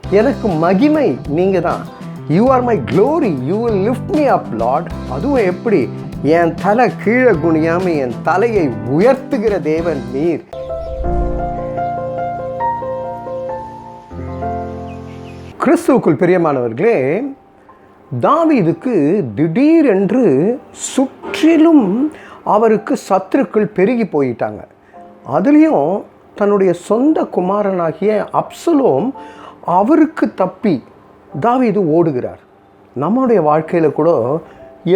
எனக்கு மகிமை நீங்க தான். You are my glory, you will lift me up Lord. அதுவும் எப்படி? என் தலை கீழே குனியாம என் தலையை உயர்த்துகிற தேவன் நீர். கிறிஸ்துவுக்குள் பிரியமானவர்களே, தாவீதுக்கு திடீரென்று சுற்றிலும் அவருக்கு சத்துருக்கள் பெருகி போயிட்டாங்க. அதுலேயும் தன்னுடைய சொந்த குமாரனாகிய அப்சலோம் அவருக்கு தப்பி தாவீது ஓடுகிறார். நம்மளுடைய வாழ்க்கையில் கூட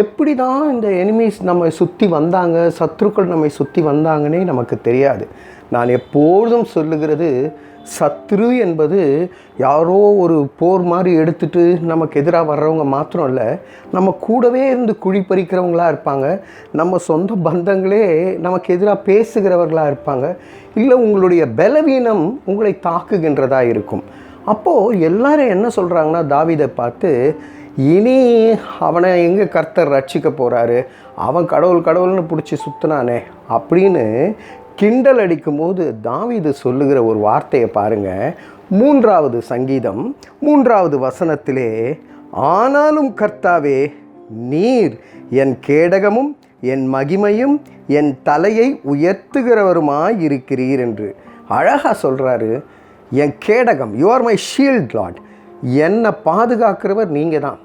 எப்படி தான் இந்த எனிமீஸ் நம்மை சுற்றி வந்தாங்க, சத்துருக்கள் நம்மை சுற்றி வந்தாங்கன்னே நமக்கு தெரியாது. நான் எப்பொழுதும் சொல்லுகிறது, சத்ரு என்பது யாரோ ஒரு போர் மாதிரி எடுத்துகிட்டு நமக்கு எதிராக வர்றவங்க மாத்திரம் இல்லை, நம்ம கூடவே இருந்து குழி பறிக்கிறவங்களாக இருப்பாங்க, நம்ம சொந்த பந்தங்களே நமக்கு எதிராக பேசுகிறவர்களாக இருப்பாங்க, இல்லை உங்களுடைய பலவீனம் உங்களை தாக்குகின்றதாக இருக்கும். அப்போது எல்லாரும் என்ன சொல்கிறாங்கன்னா, தாவீதை பார்த்து, இனி அவனை எங்கே கர்த்தர் ரட்சிக்க போகிறாரு, அவன் கடவுள் கடவுள்னு பிடிச்சி சுற்றினானே அப்படின்னு கிண்டல் அடிக்கும்போது தாவீது சொல்லுகிற ஒரு வார்த்தையை பாருங்கள். 3வது சங்கீதம் 3வது வசனத்திலே, ஆனாலும் கர்த்தாவே நீர் என் கேடகமும் என் மகிமையும் என் தலையை உயர்த்துகிறவருமாய் இருக்கிறீர் என்று அழகாக சொல்கிறாரு. என் கேடகம், you are my shield Lord. என்னை பாதுகாக்கிறவர் நீங்கள் தான்.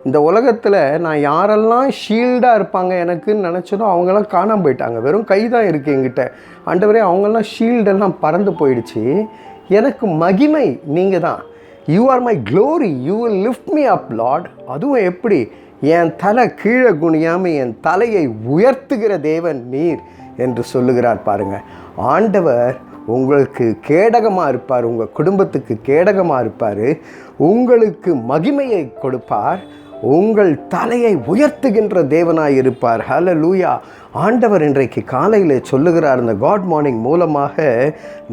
இந்த உலகத்தில் நான் யாரெல்லாம் ஷீல்டாக இருப்பாங்க எனக்குன்னு நினச்சதோ அவங்கெல்லாம் காணாமல் போயிட்டாங்க. வெறும் கை தான் இருக்குது என்கிட்ட. ஆண்டவரே, அவங்கெல்லாம் ஷீல்டெல்லாம் பறந்து போயிடுச்சு. எனக்கு மகிமை நீங்கள் தான். You are my glory, you will lift me up Lord. அதுவும் எப்படி? என் தலை கீழே குனியாமல் என் தலையை உயர்த்துகிற தேவன் நீர் என்று சொல்லுகிறார் பாருங்கள். ஆண்டவர் உங்களுக்கு கேடகமாக இருப்பார், உங்கள் குடும்பத்துக்கு கேடகமாக இருப்பார், உங்களுக்கு மகிமையை கொடுப்பார், உங்கள் தலையை உயர்த்துகின்ற தேவனாய் இருப்பார். ஹல்லேலூயா. ஆண்டவர் இன்றைக்கு காலையில் சொல்லுகிறார், இந்த காட் மார்னிங் மூலமாக,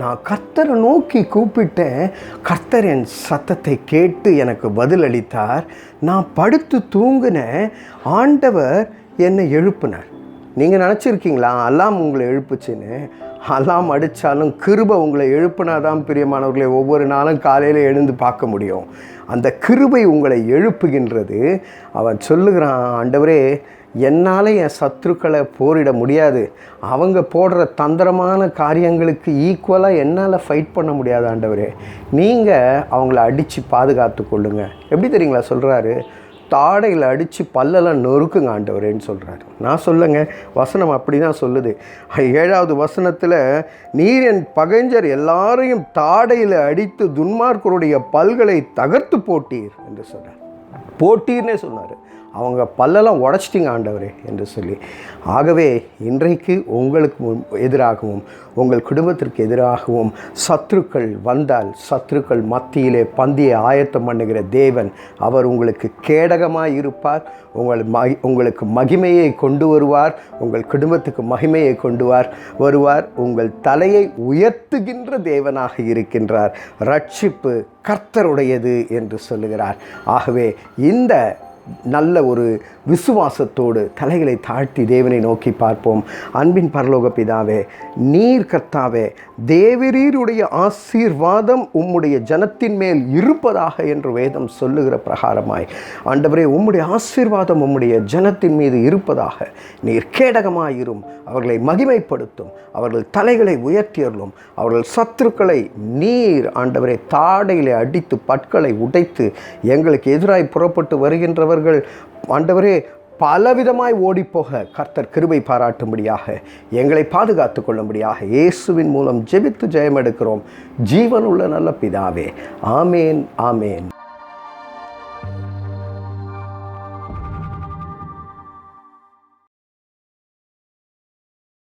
நான் கர்த்தரை நோக்கி கூப்பிட்டேன், கர்த்தர் என் சத்தத்தை கேட்டு எனக்கு பதில் அளித்தார். நான் படுத்து தூங்கினேன், ஆண்டவர் என்னை எழுப்பினார். நீங்கள் நினச்சிருக்கீங்களா அலாம் உங்களை எழுப்புச்சுன்னு? அலாம் அடித்தாலும் கிருபை உங்களை எழுப்புனாதான் பிரியமானவர்களை ஒவ்வொரு நாளும் காலையில் எழுந்து பார்க்க முடியும். அந்த கிருபை உங்களை எழுப்புகின்றது. அவன் சொல்லுகிறான், ஆண்டவரே, என்னால் என் சத்துருக்களை போரிட முடியாது, அவங்க போடுற தந்திரமான காரியங்களுக்கு ஈக்குவலாக என்னால் ஃபைட் பண்ண முடியாது ஆண்டவரே, நீங்கள் அவங்கள அடித்து பாதுகாத்து கொள்ளுங்க. எப்படி தெரியுங்களா சொல்கிறாரு? தாடையில் அடித்து பல்லெல்லாம் நொறுக்குங்க ஆண்டவரேன்னு சொல்கிறாரு. நான் சொல்லுங்க, வசனம் அப்படி தான் சொல்லுது. 7வது வசனத்தில், நீர் என் பகைஞர் எல்லாரையும் தாடையில் அடித்து துன்மார்க்கருடைய பல்களை தகர்த்து போட்டீர் என்று சொன்னார். போட்டீர்னே சொன்னார். அவங்க பல்லெல்லாம் உடச்சிட்டிங்க ஆண்டவரே என்று சொல்லி. ஆகவே இன்றைக்கு உங்களுக்கு எதிராகவும் உங்கள் குடும்பத்திற்கு எதிராகவும் சத்துருக்கள் வந்தால், சத்துருக்கள் மத்தியிலே பந்தியை ஆயத்தம் பண்ணுகிற தேவன் அவர் உங்களுக்கு கேடகமாக இருப்பார். உங்களுக்கு மகிமையை கொண்டு வருவார், உங்கள் குடும்பத்துக்கு மகிமையை கொண்டு வருவார். உங்கள் தலையை உயர்த்துகின்ற தேவனாக இருக்கின்றார். ரட்சிப்பு கர்த்தருடையது என்று சொல்லுகிறார். ஆகவே இந்த நல்ல ஒரு விசுவாசத்தோடு தலைகளை தாழ்த்தி தேவனை நோக்கி பார்ப்போம். அன்பின் பரலோக பிதாவே, நீர் கர்த்தாவே, தேவரீருடைய ஆசீர்வாதம் உம்முடைய ஜனத்தின் மேல் இருப்பதாக என்று வேதம் சொல்லுகிற பிரகாரமாய் ஆண்டவரே, உம்முடைய ஆசீர்வாதம் உம்முடைய ஜனத்தின் மீது இருப்பதாக. நீர் கேடகமாயிரும், அவர்களை மகிமைப்படுத்தும், அவர்கள் தலைகளை உயர்த்தியறலும், அவர்கள் சத்துருக்களை நீர் ஆண்டவரே தாடையிலே அடித்து பற்களை உடைத்து எங்களுக்கு எதிராய் புறப்பட்டு வருகின்றவர் ஆண்டவரே பலவிதமாய் ஓடிப்போக கர்த்தர் கிருபை பாராட்டும்படியாக எங்களை பாதுகாத்து கொள்ளும்படியாக இயேசுவின் மூலம் ஜெபித்து ஜெயம் எடுக்கிறோம். ஜீவனுள்ள நல்ல பிதாவே, ஆமேன், ஆமேன்.